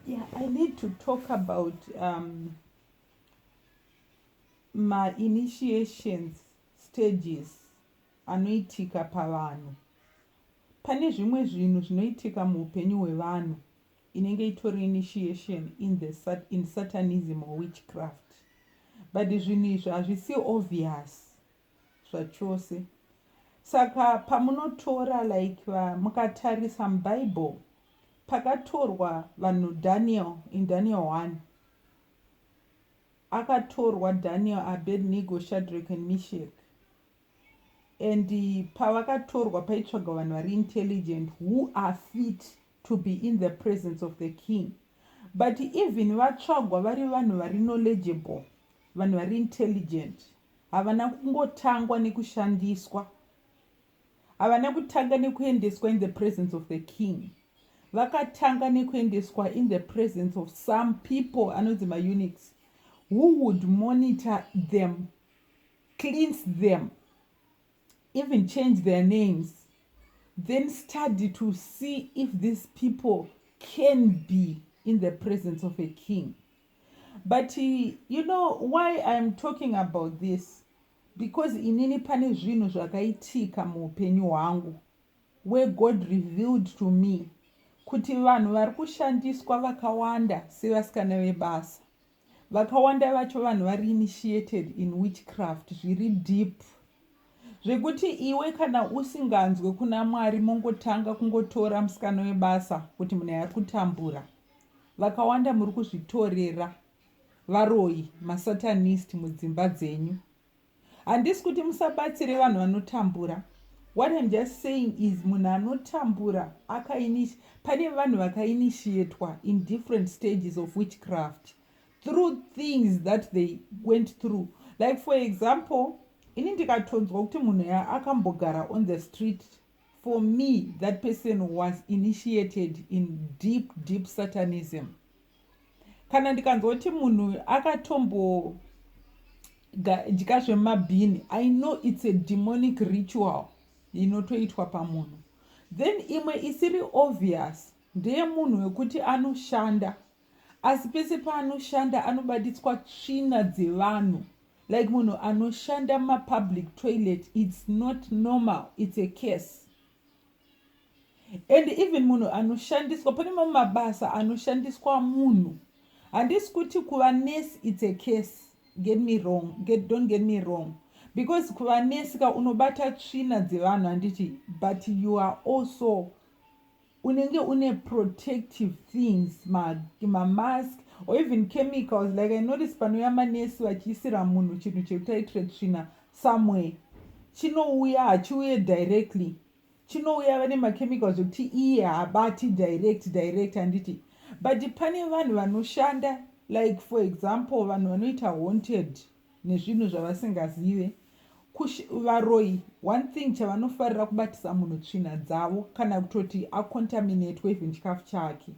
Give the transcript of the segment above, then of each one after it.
Yeah, I need to talk about my initiations stages anoitika pavanhu. Pane zvimwe zvinhu zvinoitika muupenyu hwevanhu inenge itori initiation in satanism or witchcraft, but zvinhu izvi hazvisi obvious zvachose. Saka pamunotora like mukatarisa muBible, pakatorwa vanhu Daniel in Daniel 1, akatorwa Daniel, Abednego, Shadrach and Meshach, and pavakatorwa paitsvagwa vanhu vari intelligent who are fit to be in the presence of the king. But even vatsvagwa vari vanhu vari knowledgeable, vanhu vari intelligent, havana kungotangwa nekushandiswa, havana kutanga nekuendeswa in the presence of the king. Vakatanga nekuendeswa in the presence of some people, anonzi ma-eunuchs, who would monitor them, cleanse them, even change their names, then study to see if these people can be in the presence of a king. But you know why I'm talking about this? Because inini pane zvinhu zvakaitika muupenyu hwangu where God revealed to me kuti vanhu vari kushandiswa vakawanda sevasikana vebasa. Vakawanda vacho vanhu vari initiated in witchcraft, zviri deep, zvekuti iwe kana usinganzwe kuna Mwari mongotanga kungotora musikana webasa kuti munhu ari kutambura. Vakawanda muri kuzvitorera varoi, masatanist mudzimba dzenyu. Handisi kuti musabatsire vanhu vanotambura. What I'm just saying is munhu anotambura pane vanhu vakainitiatwa in different stages of witchcraft through things that they went through. Like for example, ini ndikatonzwa kuti munhu akambogara on the street. For me, that person was initiated in deep satanism. Kana ndikanzwa kuti munhu akatombodya zvemabhini, I know it's a demonic ritual inotoitwa pamunhu. Then imwe isiri obvious ndeye munhu wekuti anoshanda, asi pese paanoshanda anobaditswa tsvina dzevanhu. Like munhu anoshanda mumapublic toilet, it's not normal, it's a case. And even munhu anoshandiswa, pane mamwe mabasa anoshandiswa munhu. Handisi kuti kuva nurse it's a case, don't get me wrong. Because kuva nurse ka unobata tsvina dzevanhu handiti, but you are also unenge une protective things, mask or even chemicals. Like I noticed panouya manesi vachiisira munhu chinhu chekuti aitire tsvina somewhere, chinouya hachiuye directly, chinouya vane machemicals zvekuti iye haabati direct handiti. But pane vanhu vanoshanda, like for example vanhu vanoita haunted nezvinhu zvavasingazive, varoi, one thing chavanofarira kubatisa munhu tsvina dzavo kana kutoti acontaminatwe even chikafu chake.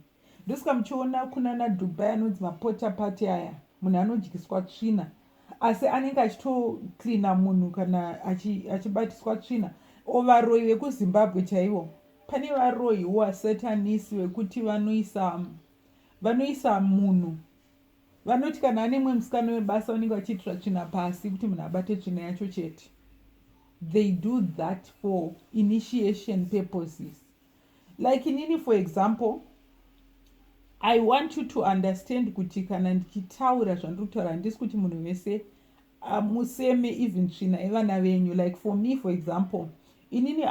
Ndosika muchiona kuna naDubai anonzi mapota pati aya, munhu anodyiswa tsvina asi anenge achitoklina munhu kana achibatiswa tsvina. O varoi vekuZimbabwe chaivo, pane varoi who are satanists vekuti vanoisa munhu, vanoti kana ane mwe musikana webasa vanenge vachiitira tsvina pasi kuti munhu abate tsvina yacho chete. They do that for initiation purposes. Like inini for example, I want you to understand kuti kana ndichitaura zvandiri kutaura handisi kuti munhu wese museme even tsvina evana venyu. Like for me for example, inini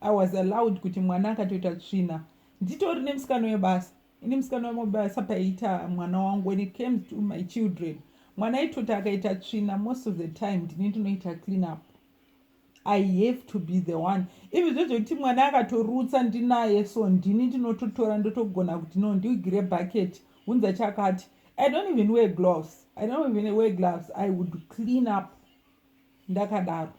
I was allowed kuti mwana akatoita tsvina nditori nemusikana webasa. Ini musikana webasa paiita mwana wangu. When it came to my children, mwana aitoti akaita tsvina, most of the time ndini ndinoita clean up. I have to be the one. Even zvekuti mwana akatorutsa ndinaye, so ndini ndinototora ndotogona kuti no ndiugire bucket hunza chakati. I don't even wear gloves. I would clean up ndakadaro,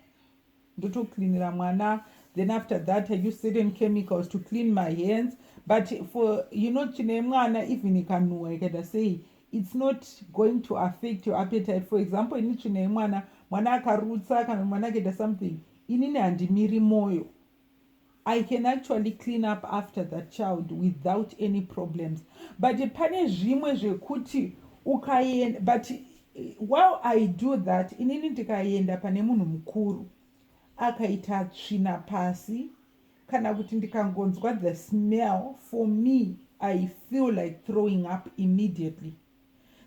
ndotoklinira mwana. Then after that I use certain chemicals to clean my hands. But for chine mwana, even ikanuwa ikaita sei, it's not going to affect your appetite. For example, ini chine mwana akarutsa kana mwana akaita something, inini handimiri moyo. I can actually clean up after that child without any problems. But pane zvimwe zvekuti ukaenda, but while I do that, inini ndikaenda pane munhu mukuru akaita tsvina pasi, kana kuti ndikangonzwa the smell, for me I feel like throwing up immediately.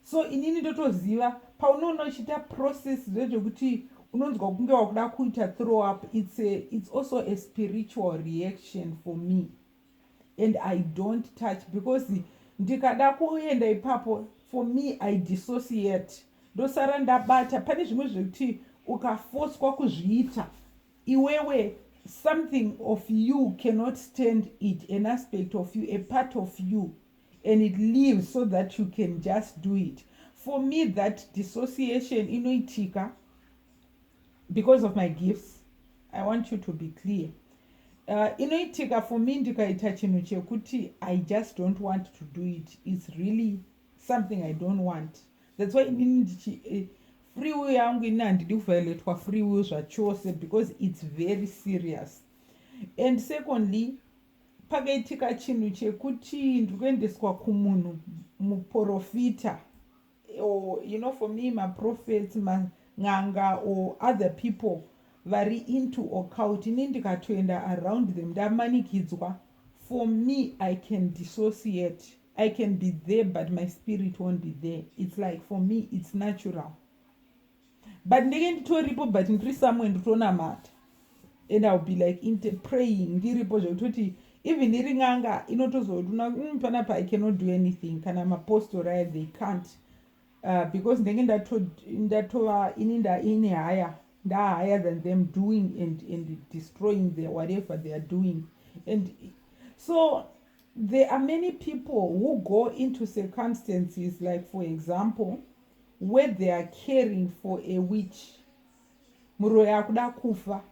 So inini ndotoziva paunoona uchita process zvekuti unonzwa kunge wakuda kuita throw up, it's also a spiritual reaction for me, and I don't touch, because ndikada kuenda ipapo, for me I dissociate, ndosara ndabata. Pane zvimwe zvekuti ukafoswa kuzviita iwewe, something of you cannot stand it, an aspect of you, a part of you, and it leaves so that you can just do it. For me, that dissociation inoitika because of my gifts. I want you to be clear. Inoitika for me ndikaita chinhu chekuti I just don't want to do it. It's really something I don't want. That's why free will yangu ina handidi kuvioletwa free will zvachose, because it's very serious. And secondly, pakaitika chinhu chekuti ndikuendeswa kumunhu muprofita, or for me maprophets, nganga, or other people vari into occult, ini ndikatoenda around them ndamanikidzwa, for me I can dissociate. I can be there but my spirit won't be there. It's like, for me it's natural. But ndenge nditoripo but ndiri somewhere nditonamata, and I'll be like praying ndiripo zvekutoti even iri ng'anga inotozoduna panapa I cannot do anything, kana mapostora they can't, because ndenge ndatova ini higher than them, doing and destroying whatever they are doing. And so there are many people who go into circumstances, like for example, where they are caring for a witch, muroya akuda kufa,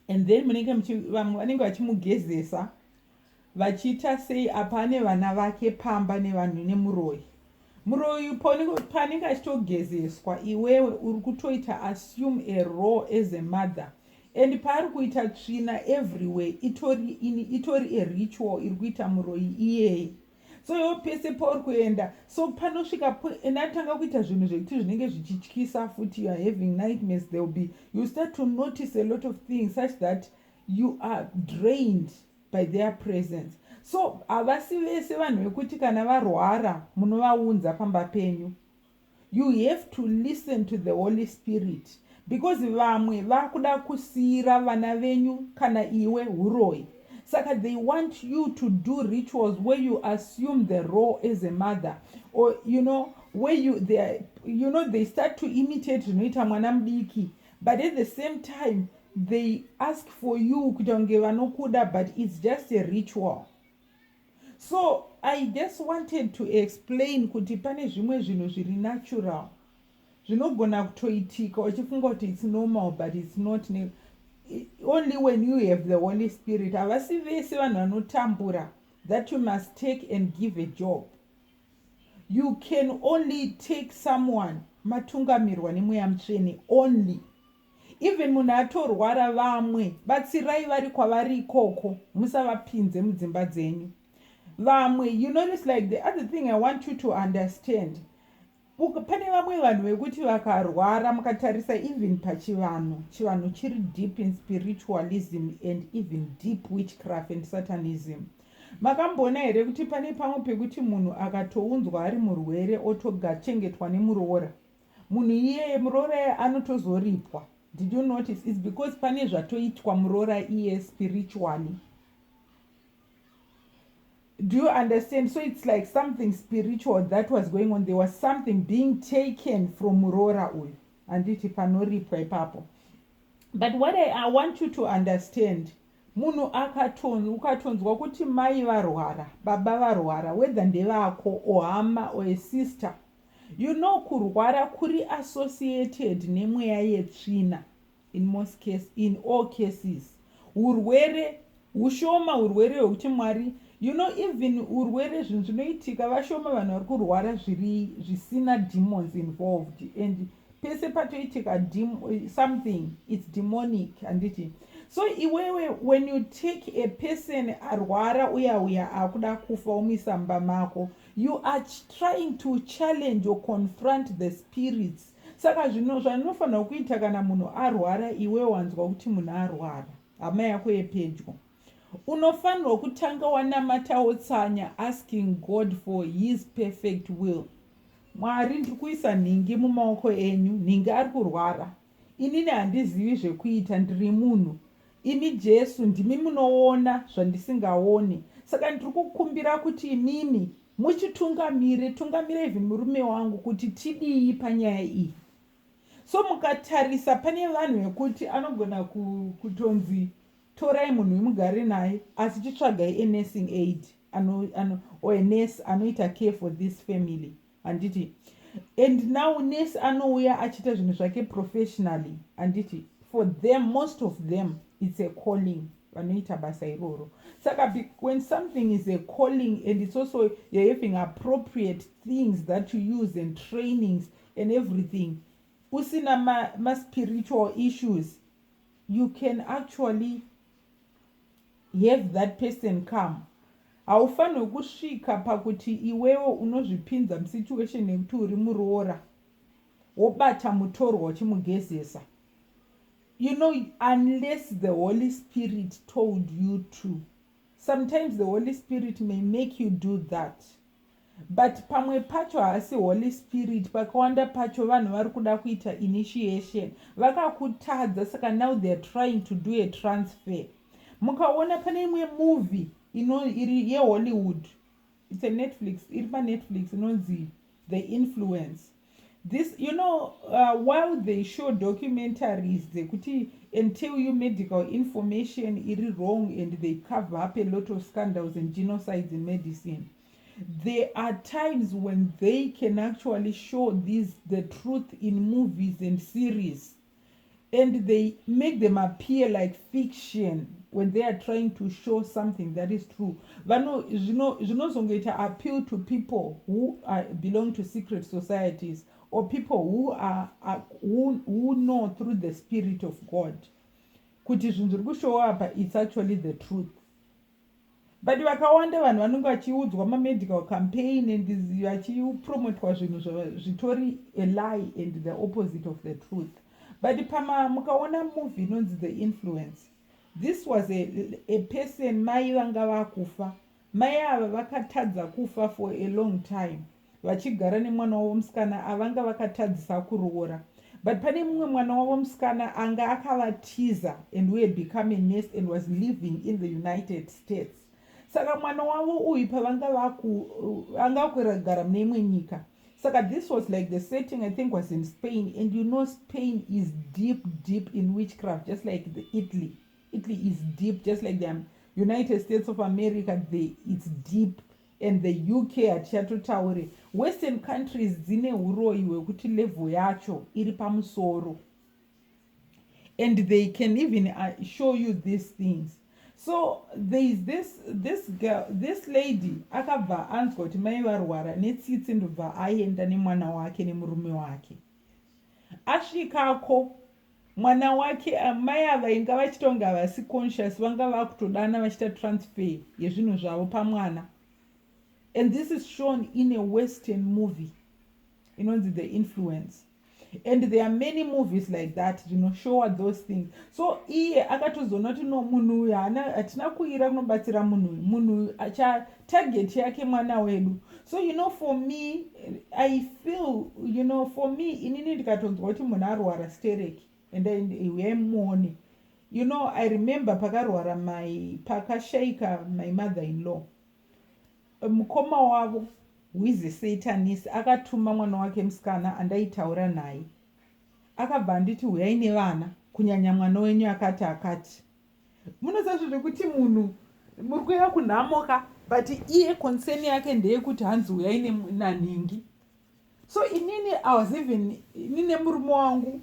and then vamwe vanenge vachimugezesa vachiita sei apane vana vake pamba nevanhu nemuroyi. Muroyi panenge achitogezeswa, iwewe uri kutoita assume a role as a mother, and paari kuita tsvina everywhere, itori a ritual iri kuita muroyi iyeye. So iwo pese pauri kuenda, so panosvika endatanga kuita zvinhu zvekuti zvinenge zvichityisa futi, you are having nightmares, you start to notice a lot of things such that you are drained by their presence. So havasi vese vanhu vekuti kana varwara munovaunza pamba penyu. You have to listen to the Holy Spirit, because vamwe vakuda kusiyira vana venyu kana iwe huroyi. Saka they want you to do rituals where you assume the role as a mother, or where they start to imitate zvinoita mwana mudiki, but at the same time they ask for you kuti vange vanokuda, but it's just a ritual. So I just wanted to explain kuti pane zvimwe zvinhu zviri natural zvinogona kutoitika uchifunga kuti it's normal, but it's not. Only when you have the Holy Spirit. Havasi vese vanhu vanotambura that you must take and give a job. You can only take someone matungamirwa nemweya mutsvene only. Even munhu atorwara, vamwe batsirai vari kwavari ikoko, musavapinze mudzimba dzenyu. Vamwe, you notice, like the other thing I want you to understand, pane vamwe vanhu vekuti vakarwara mukatarisa even pachivanhu chiri deep in spiritualism and even deep witchcraft and satanism. Makamboona here kuti pane pamwe pekuti munhu akatounzwa ari murwere otogachengetwa nemuroora, munhu iyeye muroora anotozoripwa. Did you notice? It's because pane zvatoitwa muroora iye spiritually. Do you understand? So it's like something spiritual that was going on. There was something being taken from Murora uyu. Anditi panoripwa ipapo. But what I want you to understand, munhu ukatonzwa kuti mai varwara, baba varwara, whether ndevako or hama or a sister, kurwara kuri associated nemweya yetsvina in all cases. Urwere ushoma, urwere hwekuti Mwari, even urwere zvinhu zvinoitika vashoma vanhu vari kurwara zvisina demons involved, and pese patoitika something, it's demonic, handiti. So iwewe, when you take a person arwara uya akuda kufa umisa mumba mako, you are trying to challenge or confront the spirits. Saka zvanofanira kuita kana munhu arwara, iwe wanzwa kuti munhu arwara, hama yako yepedyo, unofanirwa kutanga wanamatawo tsanya, asking God for his perfect will. Mwari, ndiri kuisa nhingi mumaoko enyu, nhingi ari kurwara, inini handizivi zvekuita, ndiri munhu, imi Jesu ndimi munoona zvandisingaoni. Saka ndiri kukumbira kuti imimi muchitungamire even murume wangu kuti tidii panyaya iyi. So mukatarisa, pane vanhu vekuti anogona kutonzi torai munhu mugare naye, asi chitsvagai a nursing aid or a nurse anoita care for this family, handiti. And now nurse anouya achita zvinhu zvake professionally, handiti. For them, most of them, it's a calling, vanoita basa iroro. Saka when something is a calling, and it's also you're having appropriate things that you use and trainings and everything, usina ma spiritual issues, you can actually have that person come. Haufanirwi kusvika pakuti iwewe unozvipinza musituation nekuti uri muroora wobata mutorwa uchimugezesa. Unless the Holy Spirit told you to. Sometimes the Holy Spirit may make you do that. But pamwe pacho haasi Holy Spirit, pakawanda pacho vanhu vari kuda kuita initiation, vakakutadza, saka now they're trying to do a transfer. Mukaona pane imwe movie iri yeHollywood, it's a Netflix, iri paNetflix, inonzi The Influence. This, while they show documentaries, dzekuti and tell you medical information iri wrong, and they cover up a lot of scandals and genocides in medicine, there are times when they can actually show the truth in movies and series, and they make them appear like fiction when they are trying to show something that is true. Zvinozongoita appeal to people who belong to secret societies, or people who know through the Spirit of God kuti zvinhu zviri kushowa apa, it's actually the truth. But vakawanda vanhu vanenge vachiudzwa mamedical campaign and vachipromotwa zvinhu zvitori a lie and the opposite of the truth. But mukaona movie inonzi The Influence, this was a person, mai vanga vakufa, mai ava vakatadza kufa for a long time, vachigara nemwana wavo musikana avanga vakatadzisa kuroora. But pane mumwe mwana wavo musikana anga akavatiza, and who had become a nurse and was living in the United States. Saka mwana wavo uyu pavanga anga kuragara mune imwe nyika. Saka this was like the setting, I think, was in Spain, and Spain is deep in witchcraft, just like Italy. Italy is deep, just like the United States of America, it's deep. And the UK hatichatotaure. Western countries dzine uroi hwekuti level yacho iri pamusoro, and they can even show you these things. So there is this girl, this lady, akabva anzwa kuti mai varwara netsitsi, ndobva aenda nemwana wake nemurume wake. Asvikako mwana wake, mai ava inga vachitonga vasi conscious, vanga vakutodana vachita transfer yezvinhu zvavo pamwana. And this is shown in a Western movie, inonzi The Influence. And there are many movies like that, show those things. So iye akatozoona kuti no, munhu uyu hatina kuira kunobatsira munhu acha target yake mwana wedu. So for me, I feel, for me, inini ndikatonzwa kuti munhu arwara stereki, and then wemuone. I remember pakashaika my mother-in-law. Mukoma wavo, who is a Satanist, akatuma mwana wake musikana andaitaura naye. Akabva anditi uyai nevana, kunyanya mwana wenyu akati. Munoziva zvekuti munhu muri kuuya kunhamoka, but iye concern yake ndeyekuti hanzi uyai nanhingi. So inini, I was even, inini murume wangu,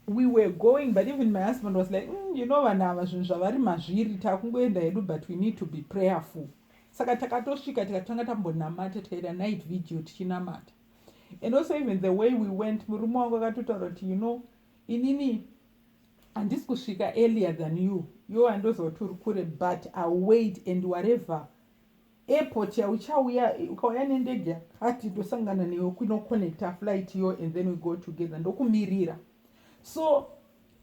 we were going, but even my husband was like, vanhu ava zvinhu zvavari mazviri, takungoenda hedu, but we need to be prayerful. Saka takatosvika tikatanga tambonamata, tikaita night video tichinamata. And also even the way we went, murume wangu akatotaura kuti inini handisi kusvika earlier than you handozoti uri kure, but I'll wait, and whatever airport yauchauya ukauya nendege yakati tosangana newe kunokonecta flight yo, and then we go together, ndokumirira. So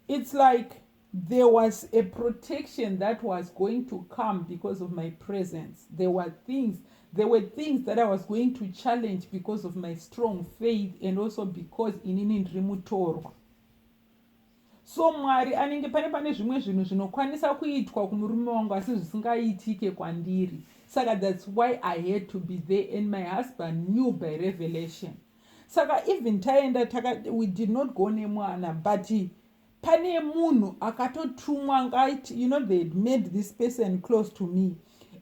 it's like there was a protection that was going to come because of my presence. There were things that I was going to challenge because of my strong faith, and also because inini ndiri mutorwa. So Mwari anenge pane zvimwe zvinhu zvinokwanisa kuitwa kumurume wangu asi zvisingaitike kwandiri. Saka that's why I had to be there, and my husband knew by revelation. Saka even taenda we did not go nemwana, but pane munhu akatotumwa ngaiti, they had made this person close to me.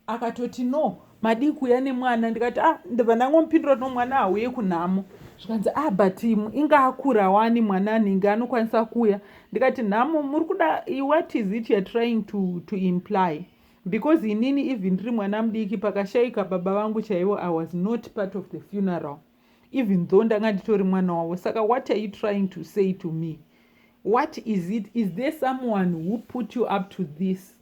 Akatoti no, madi kuya nemwana, ndikati ndibva ndangomupindura kuti mwana hauye kunhamo. Zvikanzi but inga akura wani mwana ninge anokwanisa kuya. Ndikati nhamo muri kuda, what is it you're trying to imply? Because inini even ndiri mwana mudiki pakashaika baba vangu chaivo, I was not part of the funeral, even though ndanga nditori mwana wavo. Saka what are you trying to say to me? What is it? Is there someone who put you up to this?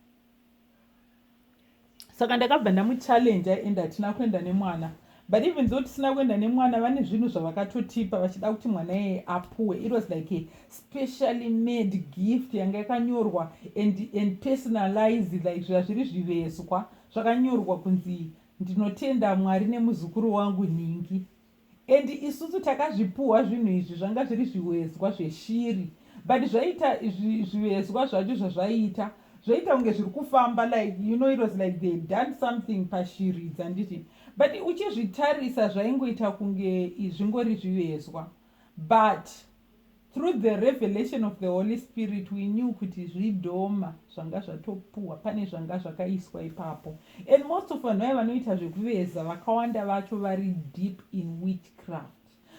Saka ndakabva ndamuchallenge and hatina kuenda nemwana. But even though tisina kuenda nemwana, vane zvinhu zvavakatotipa vachida kuti mwana yeye apuwe. It was like a specially made gift yanga yakanyorwa and personalized, like zvazviri zvivezwa zvakanyorwa kunzi ndinotenda Mwari nemuzukuru wangu Ningi. And isusu takazvipuwa zvinhu izvi zvanga zviri zvivezwa zveshiri. But zvaita zvivezwa zvacho zvazvaita kunge zviri kufamba, like it was like they done something pashiri dzanditi. But uchizvitarisa zvaingoita kunge zvingori zvivezwa. But through the revelation of the Holy Spirit, we knew kuti zvidhoma zvanga zvatopuwa, pane zvanga zvakaiswa ipapo. And most of vanhu vanoita zvekuveza vakawanda vacho vari deep in witchcraft.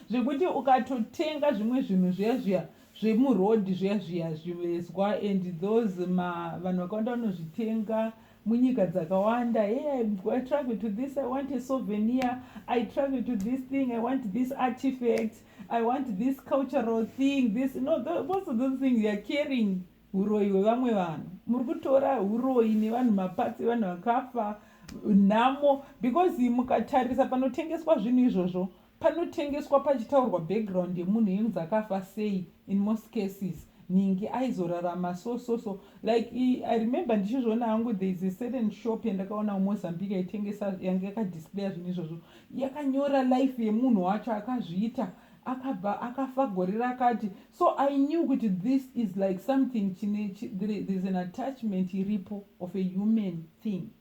Zvekuti ukatotenga zvimwe zvinhu zviya zvemurodhi zviya zvivezwa, and those vanhu vakawanda vanozvitenga munyika dzakawanda. Hey, I travel to this, I want a souvenir. I travel to this thing, I want this artifact, I want this cultural thing, this most of those things you're carrying uroi hwevamwe vanhu. Muri kutora uroi nevanhu, mapatsi evanhu vakafa, nhamo. Because mukatarisa panotengeswa zvinhu izvozvo, panotengeswa pachitaurwa background yemunhu yengu akafa sei. In most cases Ningi aizorarama so. Like I remember ndichizviona hangu, there is a certain shop yandakaona muMozambique yaitengesa, yanga yakadisplaya zvinhu izvozvo, yakanyora life yemunhu wacho akazviita akabva akafa gore rakati. So I knew kuti this is like something there's an attachment iripo of a human thing.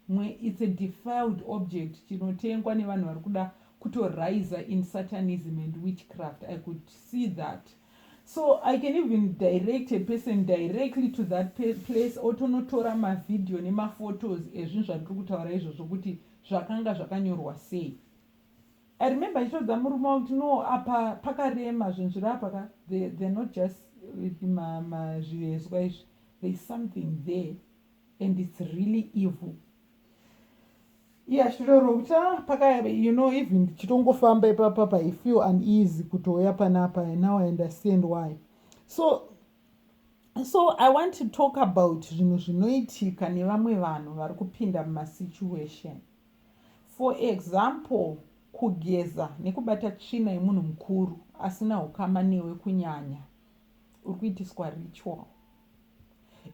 It's a defiled object chinotengwa nevanhu vari kuda kutorise in satanism and witchcraft. I could see that. So I can even direct a person directly to that place, otonotora mavideo nemaphotos ezvinhu zvandiri kutaura izvozvo kuti zvakanga zvakanyorwa sei. I remember ndichitodza murume kuti no, apa pakarema zvinhu zviri apa, they're not just zvivezwa izvi, there's something there and it's really evil. Shirorota paka, even ndichitongofamba ipapa, I feel uneasy kutouya panapa, and now I understand why. So I want to talk about zvinhu zvinoitika nevamwe vanhu vari kupinda mumasituation. For example, kugeza nekubata tsvina yemunhu mukuru asina ukama newe kunyanya, uri kuitiswa ritual.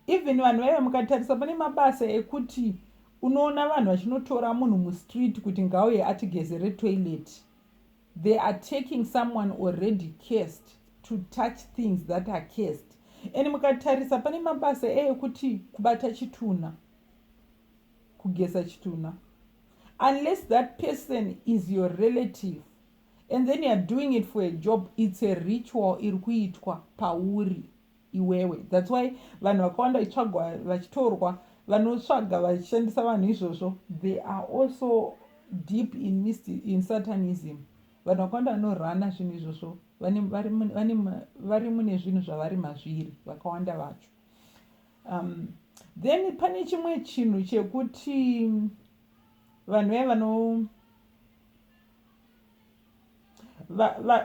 Even vanhu vaiva mukatarisa pane mabasa ekuti unoona vanhu vachinotora munhu mustreet kuti ngauye atigezere toilet. They are taking someone already cursed to touch things that are cursed. And mukatarisa pane mabasa ekuti kubata chituna, kugeza chituna. Unless that person is your relative and then you are doing it for a job, it's a ritual iri kuitwa pauri iwewe. That's why vanhu vakawanda itsvagwa vachitorwa, vanotsvaga vachishandisa vanhu izvozvo, they are also deep in satanism. Vanhu vakawanda vanorana zvinhu izvozvo vari mune zvinhu zvavari mazviri vakawanda vacho. Then pane chimwe chinhu chekuti vanhu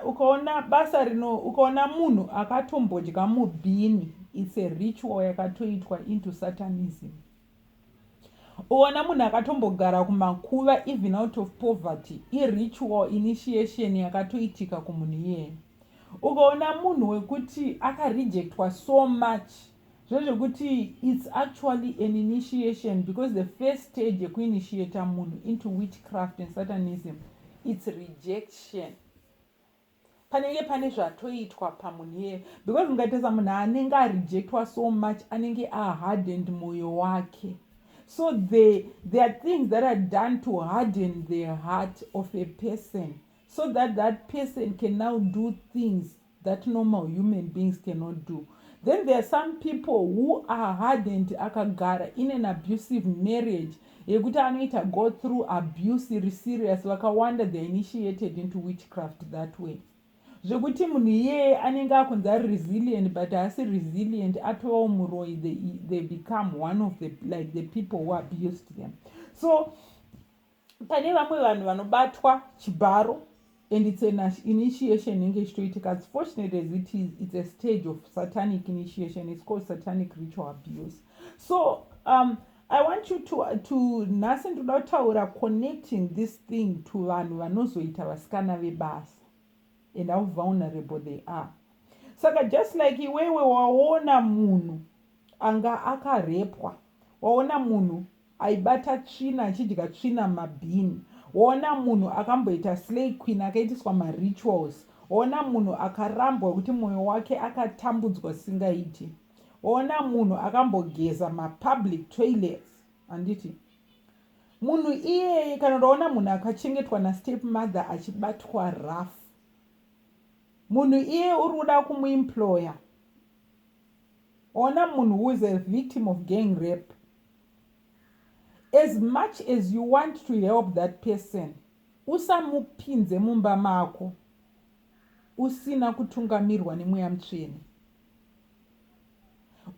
ukaona basa ukaona munhu akatombodya mubhini it's a ritual yakatoitwa into satanism. Ona munhu akatombogara kumakuva even out of poverty, ritual initiation yakatoitika kumunhu iyeye. Ukaona munhu wekuti akarejectwa so much, zvekuti it's actually an initiation, because the first stage yekuinitiate munhu into witchcraft and satanism, it's rejection. Panenge pane zvatoitwa pamunhu iyeye, because ungatesa munhu anenge arejectwa so much anenge hardened mwoyo wake. So there are things that are done to harden the heart of a person, so that that person can now do things that normal human beings cannot do. Then there are some people who are hardened akagara in an abusive marriage, yekuti anoita go through abuse serious, vakawanda they initiated into witchcraft that way. Zvekuti munhu iyeye anenge akunzi ari resilient, but haasi resilient, atovawo muroi, they become one of the people who abused them. So pane vamwe vanhu vanobatwa chibharo, and it's an initiation inenge ichitoitika. As fortunate as it is, it's a stage of satanic initiation. It's called satanic ritual abuse. So I want you to nhasi ndoda kutaura connecting this thing to vanhu vanozoita vasikana vebasa and how vulnerable they are. Saka just like iwewe waona munhu anga akarepwa, waona munhu aibata tsvina achidya tsvina mabhini, waona munhu akamboita slay queen akaitiswa marituals, waona munhu akarambwa kuti mwoyo wake akatambudzwa singaiti, waona munhu akambogeza mapublic toilets, handiti munhu iyeye, kana ukaona munhu akachengetwa nastepmother achibatwa rough, munhu iye uri kuda kumuemploya. Ona munhu who is a victim of gang rape, as much as you want to help that person, usamupinze mumba mako usina kutungamirwa nemweya mutsvene.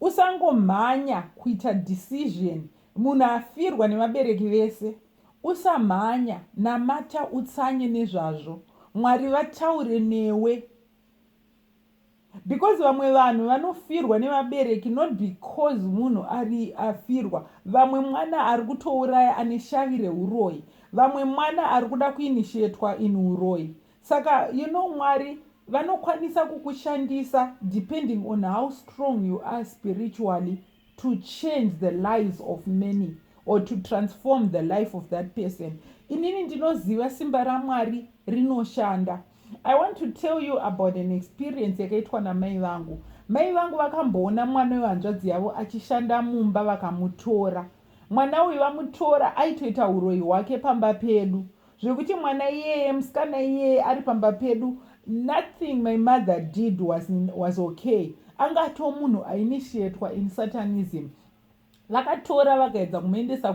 Usangomhanya kuita decision munhu afirwa nemabereki vese, usamhanya, namata utsanye nezvazvo, Mwari vataure newe. Because vamwe vanhu vanofirwa nemabereki not because munhu ari afirwa, vamwe mwana ari kutouraya ane shavi reuroyi, vamwe mwana ari kuda kuinishietwa in uroyi. Saka Mwari vanokwanisa kukushandisa depending on how strong you are spiritually to change the lives of many or to transform the life of that person. Inini ndinoziva simba raMwari rinoshanda. I want to tell you about an experience yakaitwa namai vangu. Mai vangu vakamboona mwana wehanzvadzi yavo achishanda mumba vakamutora. Mwana uyu vamutora aitoita uroyi hwake pamba pedu. Zvekuti mwana iyeye, musikana iyeye ari pamba pedu, nothing my mother did was okay. Angato munhu ainitiatwa in satanism. Vakatora vakaedza kumuendesa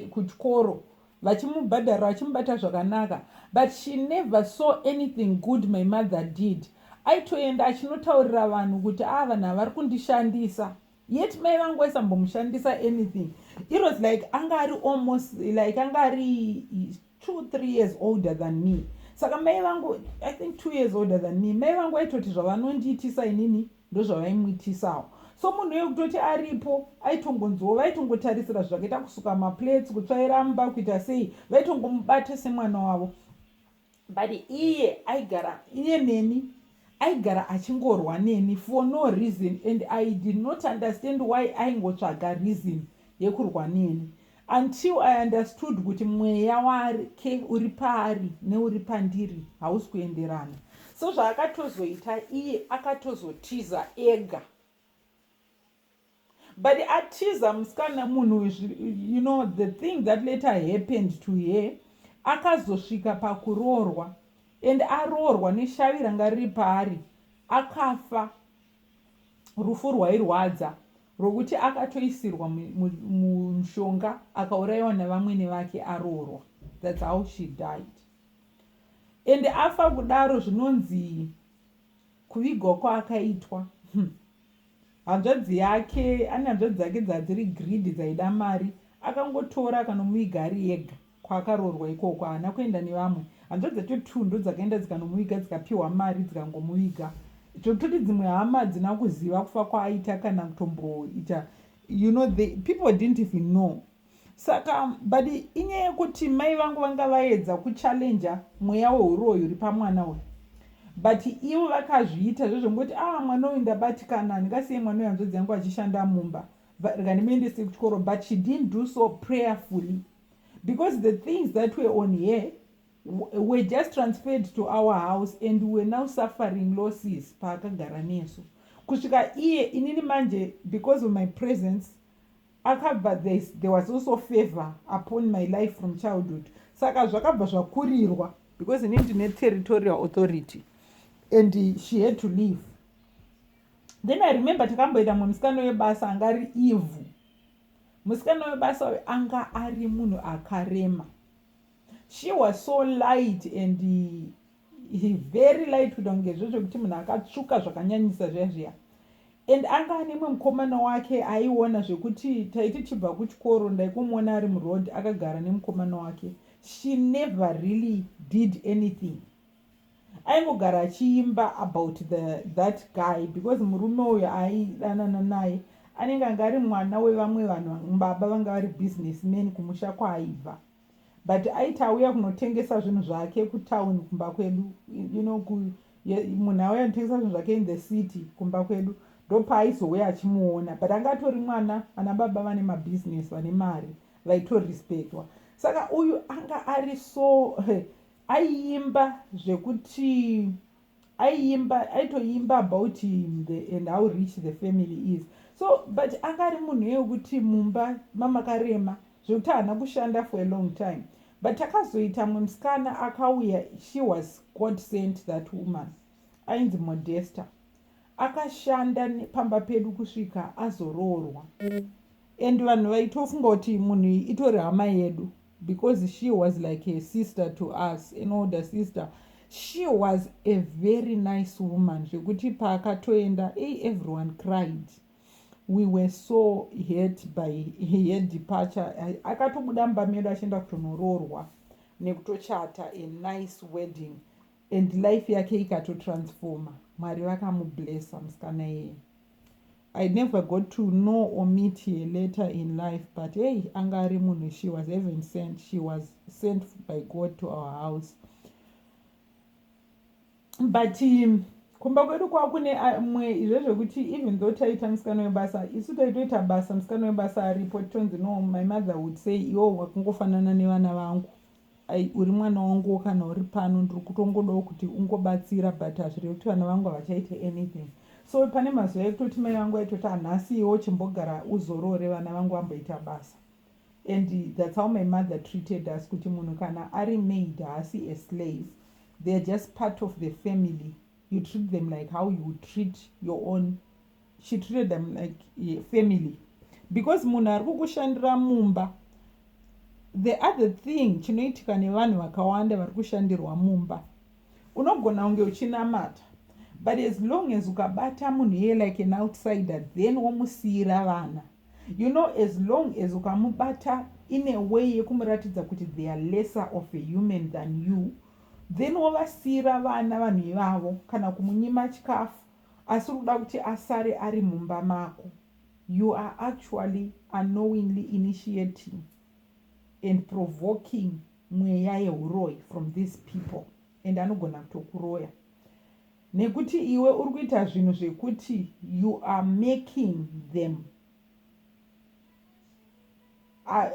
kuchikoro, vachimubhadhara vachimubata zvakanaka, but she never saw anything good my mother did. Aitoenda achinotaurira vanhu kuti vanhu vari kundishandisa, yet mai vangu aisambomushandisa anything. It was like angari almost like angari 2-3 years older than me. Saka mai vangu, I think 2 years older than me, mai vangu aitoti zvavanondiitisa inini ndozvavaimuitisawo. So munhu yekutoti aripo aitongonzwa, vaitongotarisira zvakaita kusuka maplates, kutsvaira mumba, kuita sei, vaitongomubata semwana wavo. But iye neni aigara achingorwa neni for no reason, and I did not understand why aingotsvaga reason yekurwa neni, until I understood kuti mweya wake uri paari neuri pandiri hausi kuenderana. So zvaakatozoita iye akatozotiza ega. But atiza musikana munhu, the thing that later happened to her, akazosvika pakuroorwa, and aroorwa neshavi ranga riri paari, akafa rufu rwairwadza, rokuti akatoisirwa mushonga akaurayiwa nevamwene vake aroorwa. That's how she died. And afa kudaro zvinonzi kuvigwa kwaakaitwa. Hanzvadzi yake, ane hanzvadzi dzake dzadziri greedy dzaida mari, akangotora akanomuviga ari ega kwaakaroorwa ikoko, haana kuenda nevamwe. Hanzvadzi dzacho 2 ndo dzakaenda dzikanomuviga, dzikapiwa mari dzikangomuviga. zvokutoti dzimwe hama dzina kuziva kufa kwaaita kana kutomboita people didn't even know. Saka but inyaya yekuti mai vangu vanga vaedza kuchallenja mweya weuroyi uri pamwana uyu, but ivo vakazviita zvezvongoti mwana uyu ndabatikana, handingasiye mwana uyu hanzvadzi yangu achishanda mumba, rikanimuendese kuchikoro. But she didn't do so prayerfully, because the things that were on here were just transferred to our house, and we were now suffering losses paakagara nesu kusvika iye inini manje, because of my presence akabva there was also favor upon my life from childhood. Saka zvakabva zvakurirwa, because inini ndine territorial authority and she had to leave. Then I remember takamboenda musikana webasa anga ari Ivhu. Musikana webasa uyu anga ari munhu akarema. She was so light and he very light kuda kunge zvezvekuti munhu akatsvuka zvakanyanyisa zviya. And anga ane mumwe mukomana wake aiona zvekuti taiti chibva kuchikoro ndaikumuona ari muroad akagara nemukomana wake. She never really did anything. Aingogara achiimba about that guy, because murume uyu aidanana naye anenge anga ari mwana wevamwe vanhu, baba vanga vari businessmen kumusha kwaaibva, but aiti auya kunotengesa zvinhu zvake kutauni kumba kwedu, munhu auya kunotengesa zvinhu zvake in the city kumba kwedu, ndopaaizouya achimuona. But anga atori mwana ana baba vane mabhizinesi vane mari vaitorespectwa. Saka uyu anga ari so aiimba zvekuti aitoimba about him and how rich the family is. So but anga ari munhu yekuti mumba mamakarema zvekuti haana kushanda for a long time. But takazoita musikana akauya, she was God sent, that woman ainzi Modesta, akashanda pamba pedu kusvika azoroorwa. And vanhu vaitofunga kuti munhu itori hama yedu, because she was like a sister to us, an older sister. She was a very nice woman zvekuti paakatoenda everyone cried. We were so hurt by her departure. Akatobuda mumba medu achienda kutonoroorwa nekutochata a nice wedding, and life yake ikatotransforma. Mwari vakamublessa musikana yeye. I never got to know or meet her later in life, but anga ari munhu, she was heaven sent. She was sent by God to our house. But kumba kwedu kwakune mwe izvezvekuti even though taita musikana webasa, isu taitoita basa musikana webasa aripo, tonzi no, my mother would say, wakungofanana nevana vangu, uri mwana wangu kana uri pano ndiri kutongodawo kuti ungobatsira, but hazvirevi kuti vana vangu havachaite anything. So pane mazuva ekutoti mai vangu aitoti nhasi iwo chimbogara uzorore, vana vangu vamboita basa. And that's how my mother treated us, kuti munhu kana ari maid haasi a slave, they're just part of the family. You treat them like how you would treat your own. She treated them like a family, because munhu ari kukushandira mumba. The other thing chinoitika nevanhu vakawanda vari kushandirwa mumba, unogona kunge uchinamata, but as long as ukabata munhu iye like an outsider, then womusiyira vana, as long as ukamubata in a way yekumuratidza kuti they are lesser of a human than you, then wovasiyira vana vanhu ivavo kana kumunyima chikafu, asi kuda kuti asare ari mumba mako. You are actually unknowingly initiating and provoking mweya yeuroyi from these people, and anogona kutokuroya nekuti iwe uri kuita zvinhu zvekuti you are making them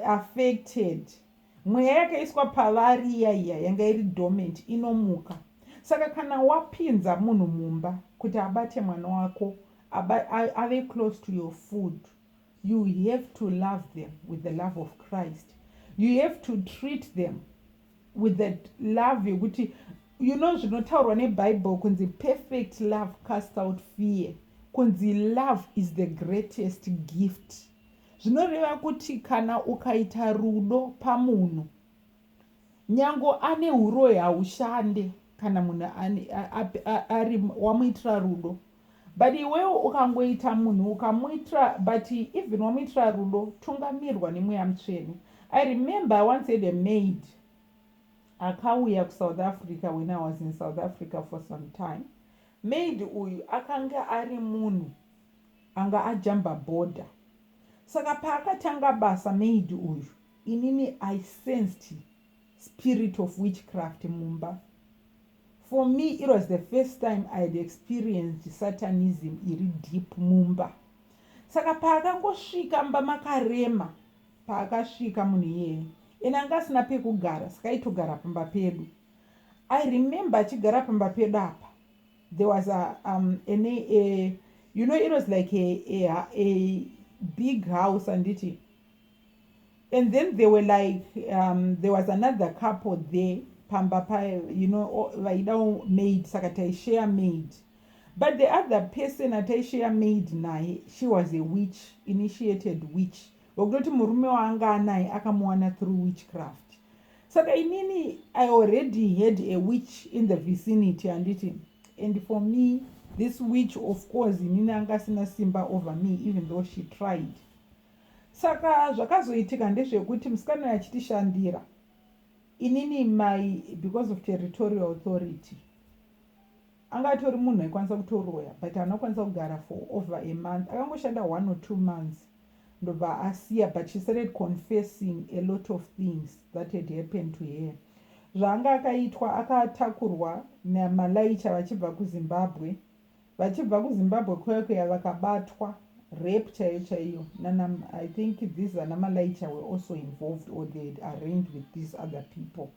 affected. Mweya yakaiswa pavari iya yanga iri dormant inomuka. Saka kana wapinza munhu mumba kuti abate mwana wako, ave close to your food, you have to love them with the love of Christ. You have to treat them with that love yekuti, zvinotaurwa neBible kunzi perfect love cast out fear, kunzi love is the greatest gift. Zvinoreva kuti kana ukaita rudo pamunhu, nyango ane uroyi haushande kana munhu ari wamuitira rudo, but iwewe ukangoita munhu ukamuitira, but even wamuitira rudo, tungamirwa nemweya mutsvene. I remember I once had a maid akauya kuSouth Africa when I was in South Africa for some time. maid uyu akanga ari munhu anga ajamba border. Saka paakatanga basa maid uyu, inini I sensed spirit of witchcraft mumba. For me, it was the first time I had experienced Satanism iri deep mumba. Saka paakangosvika mba makarema, paakasvika munhu iyeye, ena anga asina pekugara, saka aitogara pamba pedu. I remember achigara pamba pedu apa. There was you know, it was like a big house and then they were like, there was another couple there, pamba pa, you know, vaida maid, saka taishare maid. But the other person ataishare maid naye, she was a witch, initiated witch. Wokutoti murume wanga anaye akamuwana through witchcraft. Saka inini, I already had a witch in the vicinity and for me, this witch, of course, inini anga sina simba over me, even though she tried. Saka zvakazoitika ndezvekuti musikana achitishandira, inini because of territorial authority, angatori munhu aikwanisa kutoroya, but anokwanisa kugara for over a month. Akangoshanda 1 or 2 months ndobva asiya, but she started confessing a lot of things that had happened to her. Zvanga akaitwa, akatakurwa namalaicha vachibva kuZimbabwe. Vachibva kuZimbabwe kwekweya vakabatwa, rape chaiyo. I think these anamalaicha were also involved, or they had arranged with these other people.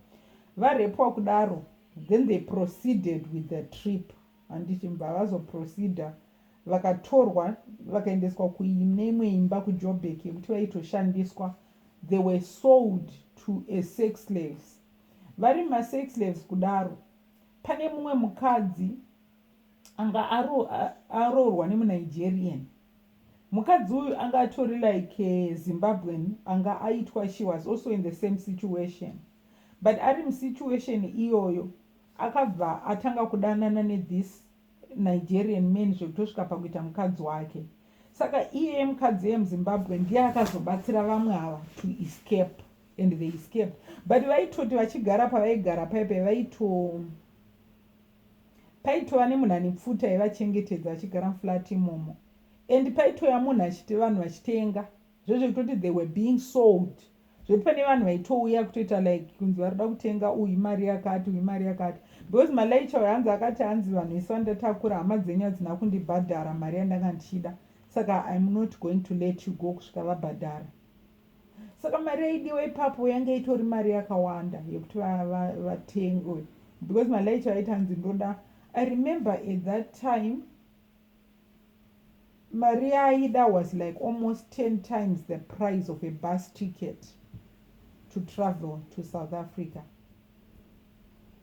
Varepwa kudaro, then they proceeded with the trip. Anditi vazoproceeda, vakatorwa vakaendeswa kuimwe imba kuJoburg yekuti vaitoshandiswa. They were sold to a sex slaves. Vari ma-sex slaves kudaro, pane mumwe mukadzi anga arorwa nemuNigerian. Mukadzi uyu anga atori like a Zimbabwean, anga aitwa, she was also in the same situation. But ari musituation iyoyo, akabva atanga kudanana this Nigerian man zvekutosvika pakuita mukadzi wake. Saka iye mukadzi wemuZimbabwe ndiye akazobatsira vamwe ava to escape, and they escaped. But vaitoti vachigara pavaigara paipai paitova nemunhu ane pfuta aivachengetedza vachigara muflat imomo, and paitoya munhu achiti vanhu vachitenga zvezvekutoti they were being sold. Zvekuti pane vanhu vaitouya kutoita like kunzi varida kutenga uyu mari yakati, uyu mari yakati, because malaicha hanzi akati hanzi vanhu isi vandatakura, hama dzenyu hadzina kundibhadhara mari yandanga ndichida, saka I'm not going to let you go kusvika vabhadhara. Saka mari yaidiwa ipapo yanga itori mari yakawanda yekuti vatengwe, because malaicha vaiti hanzi ndoda. I remember at that time, mari yaida was like almost 10 times the price of a bus ticket to travel to South Africa.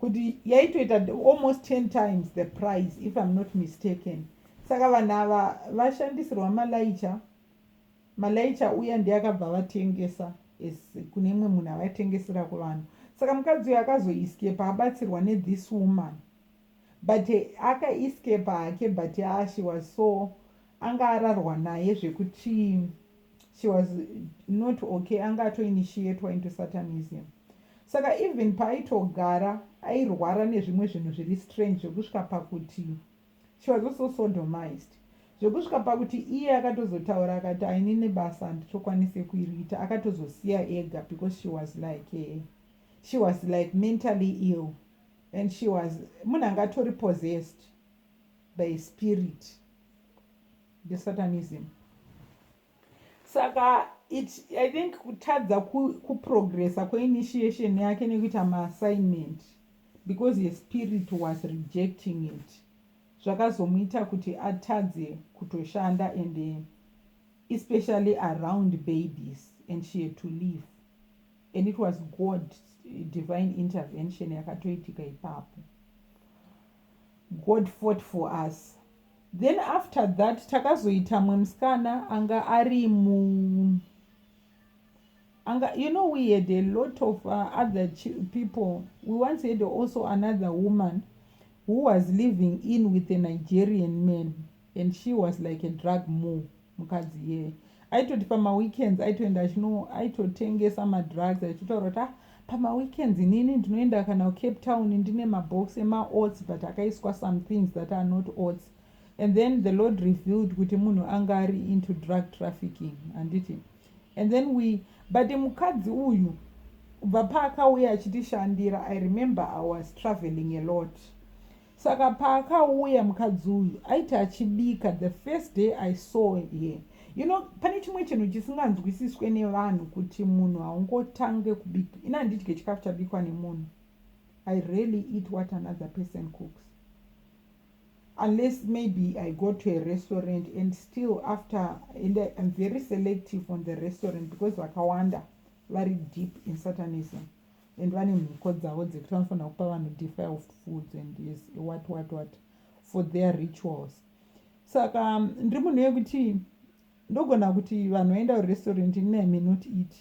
Kuti yaitoita almost 10 times the price, if I'm not mistaken. Saka vanhu ava vashandisirwa malaicha uya ndiye akabva vatengesa kune mumwe munhu avatengesera kuvanhu. Saka mukadzi uyu akazoescape abatsirwa this woman, but akaescape hake, but she was so, anga ararwa naye zvekuti she was not okay, anga atoinitiatwa into Satanism. Saka even paaitogara airwara nezvimwe zvinhu zviri strange zvekusvika pakuti she was also sodomized, zvekusvika pakuti iye akatozotaura akati ainini basa handitokwanise kuiriita, akatozosiya ega, because she was like mentally ill, and she was munhu anga atori possessed by a spirit, the Satanism. Saka I think kutadza kuprogressa kweinitiation yake nekuita maassignment, because his spirit was rejecting it, zvakazomuita kuti atadze kutoshanda, and especially around babies, and she had to leave, and it was God's divine intervention yakatoitika ipapo. God fought for us. Then after that takazoita mwe musikana anga ari you know, we had a lot of other people. We once had also another woman who was living in with a Nigerian man, and she was like a drug mukadzi ye. Aitoti pama weekends aitoenda aitotengesa madrugs, aitotaura kuti pamaweekends inini ndinoenda kana kucape town ndine mabox emaoats but akaiswa some things that are not oats. And then the Lord revealed kuti munhu anga ari into drug trafficking handiti. And then but mukadzi uyu kubva paakauya achitishandira, I remember I was traveling a lot. Saka paakauya mukadzi uyu aiti achibika, the first day I saw here, pane chimwe chinhu chisinganzwisiswe nevanhu kuti munhu haungotange kubika. Ina handidye chikafu chabikwa nemunhu. I rarely eat what another person cooks, unless maybe I go to a restaurant, and still after, and I'm very selective on the restaurant because vakawanda very deep in Satanism, and vane mhiko dzavo dzekuti vanofanira kupa vanhu defiled foods and is what for their rituals. Saka ndiri munhu wekuti ndogona kuti vanhu vaenda kurestaurant inini I may not eat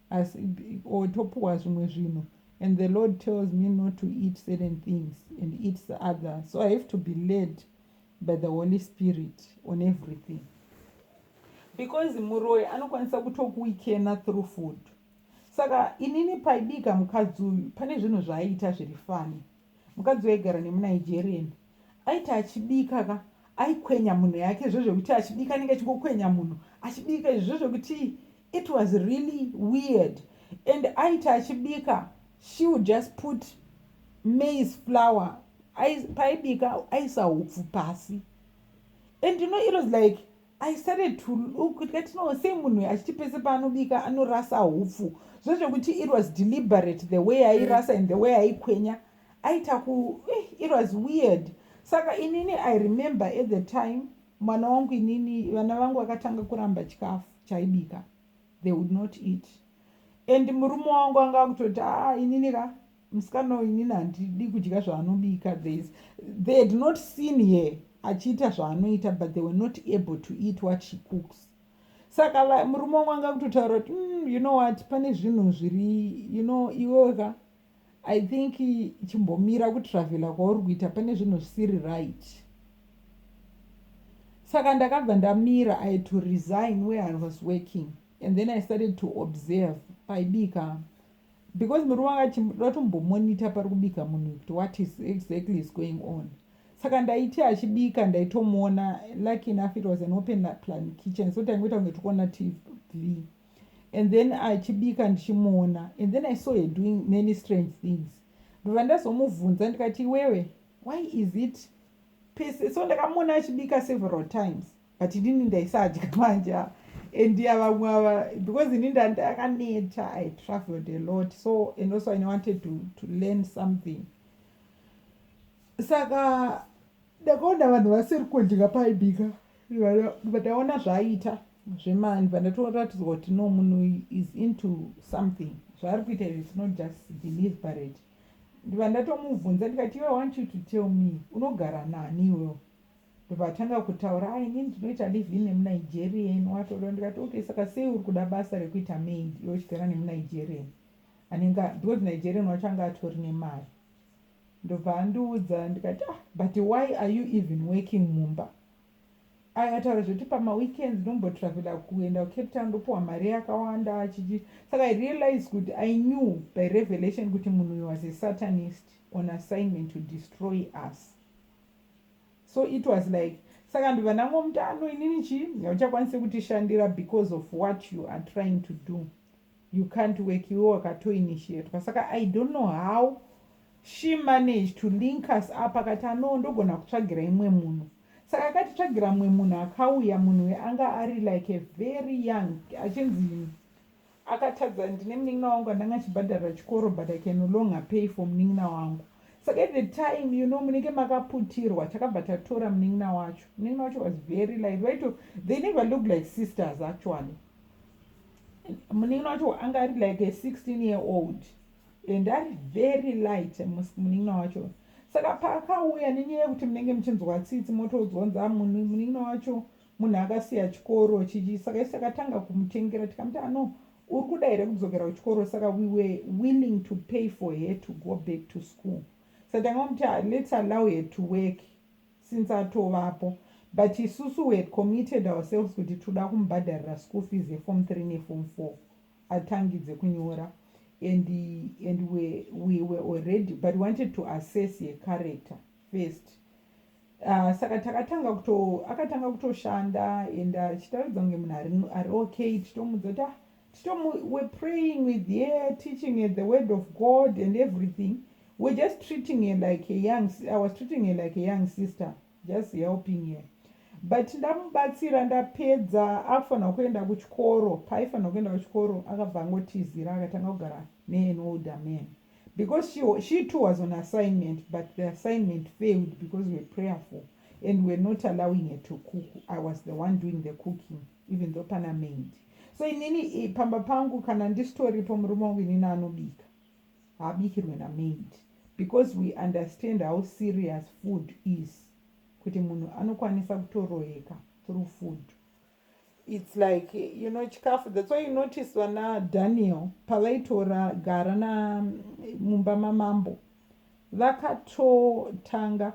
as or topuwa zvimwe zvinhu, and the Lord tells me not to eat certain things and eat the other, so I have to be led by the Holy Spirit on everything, because muroyi anokwanisa kutokuwikena through food. Saka inini paibika mukadzi uyu pane zvinhu zvaaita zviri fani. Mukadzi waigara nemuNigerian aita achibika aikwenya munhu yake zvezvekuti achibika anenge achingokwenya munhu achibika zvezvekuti it was really weird. And aita achibika, she would just put maize flour, paibika aisa hupfu pasi, and it was like I started to look at sei munhu achitipese paanobika anorasa hupfu zvezvekuti it was deliberate the way airasa and the way aikwenya aita it was weird. Saka inini I remember at the time mwana wangu inini vana vangu vakatanga kuramba chikafu chaibika, they would not eat, and murume wangu anga kutoti inini musikana inini handidi kudya zvaanobika. They had not seen her achiita zvaanoita, but they were not able to eat what she cooks. Saka murume wangu anga kutotaura kuti you know what, pane zvinhu zviri iweka I think chimbomira kutravela kwauri kuita pane zvinhu zvisiri right. Saka ndakabva ndamira, I had to resign where I was working, and then I started to observe paibika, because murume wanga ndatombomonita pari kubika munhu kuti what is exactly is going on. Saka ndaiti achibika ndaitomuona, lucky enough it was an open plan kitchen, so tangoita kunge tikuona TV, and then achibika ndichimuona, and then I saw her doing many strange things. Ndobva ndazomubvunza ndikati wewe, why is it so ndakamuona achibika several times, but inini ndaisadya manje, and vamwe ava because inini ndakaneta, I traveled a lot, so and also I wanted to learn something. Saka ndakaona vanhu vasiri kudya paibika, ndaona zvaaita zvemani, vandatoratidza kuti no munhu is into something, zvaari kuita it's not just deliberate. Ndibva ndatomubvunza ndikati I want you to tell me unogara nani iwewe. Ndobvatanga kutaura inini ndinoita live in nemuNigerian watoda, ndikati okay, saka sei uri kuda basa rekuita maid iwe uchigara nemuNigerian because Nigerian wacho anga atori nemari. Ndobva andiudza ndikati but why are you even working mumba? Akataura zvekuti pamaweekends ndombotravela kuenda kuCape Town ndopuwa mari yakawanda chichi. Saka I realized kuti I knew by revelation kuti munhu was a Satanist on assignment to destroy us. So it was like, saka ndibva ndangomuti inini hauchakwanisi kutishandira because of what you are trying to do. You can't work, iwe wakatoinitiate. Saka I don't know how she managed to link us up, akati ndogona kutsvagira imwe munhu. Saka akatitsvagira mumwe munhu akauya, munhu anga ari like a very young, achinzi akatadza ndine munin'ina wangu andanga achibhadharira chikoro, but I can no longer pay for munin'ina wangu. Saka at the time munenge makaputirwa takabva tatora munin'ina wacho. Munin'ina wacho was very light, right? They never looked like sisters actually. Munin'ina wacho anga ari like a 16-year-old, and ari very light munin'ina wacho. Saka paakauya nenyaya yekuti munenge muchinzwa tsitsi motodzonza munin'ina wacho munhu akasiya chikoro chichi. Saka takatanga kumutengera tikamuti uri kuda here kudzokera kuchikoro, saka we were willing to pay for her to go back to school. Saka tangamuti let's allow her to work since atovapo, but isusu we had committed ourselves kuti toda kumubhadharira school fees yeform 3 neform 4 atangidze kunyora. and we were already, but wanted to assess your character first. Saka akatanga kutoshanda and chitaridza kunge munhu ari okay, titomudza kuti we're praying with her, teaching her the word of God and everything. We're just treating her like I was treating her like a young sister, just helping her. But ndamubatsira ndapedza, afanira kuenda kuchikoro, paifanira kuenda kuchikoro, akabva angotizira akatanga kugara nean older man. Because she too was on assignment, but the assignment failed because we were prayerful and we were not allowing her to cook. I was the one doing the cooking, even though pana maid. So inini pamba pangu kana ndistoripo murume wangu inini anobika, haabikirwe namaid, because we understand how serious food is, kuti munhu anokwanisa kutoroheka through food. It's like, chikafu. That's why you notice vana Daniel pavaitora gara na mumba mamambo vakatotanga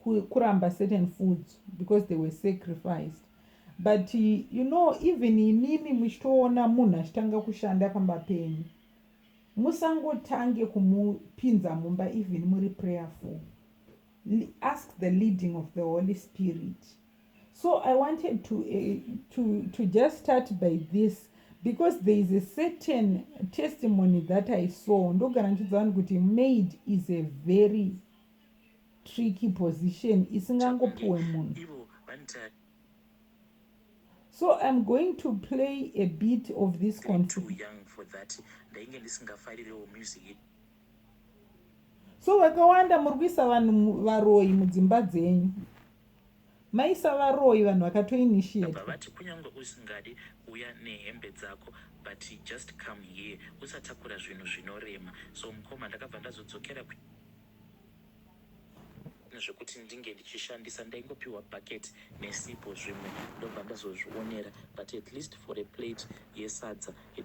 kuramba certain foods because they were sacrificed. But even imimi muchitoona munhu achitanga kushanda pamba penyu, musangotange kumupinza mumba even muri prayerful. Ask the leading of the Holy Spirit. So I wanted to just start by this because there is a certain testimony that I saw. Ndogarantidza kuti maid is a very tricky position. Isingangopuwe munhu. So I'm going to play a bit of this conflict. Too young for that. So vakawanda muri kuisa vanhu varoi mudzimba dzenyu, maisa varoi vanhu vakatoinitiate. Vavati kunyange usingadi uya nehembe dzako, but just come here, usatakura zvinhu zvinorema. So mukoma ndakabva ndazodzokera zvekuti ndinge ndichishandisa, ndaingopiwa bucket nesipo zvimwe ndobva ndazozvionera, but at least for a plate yesadza it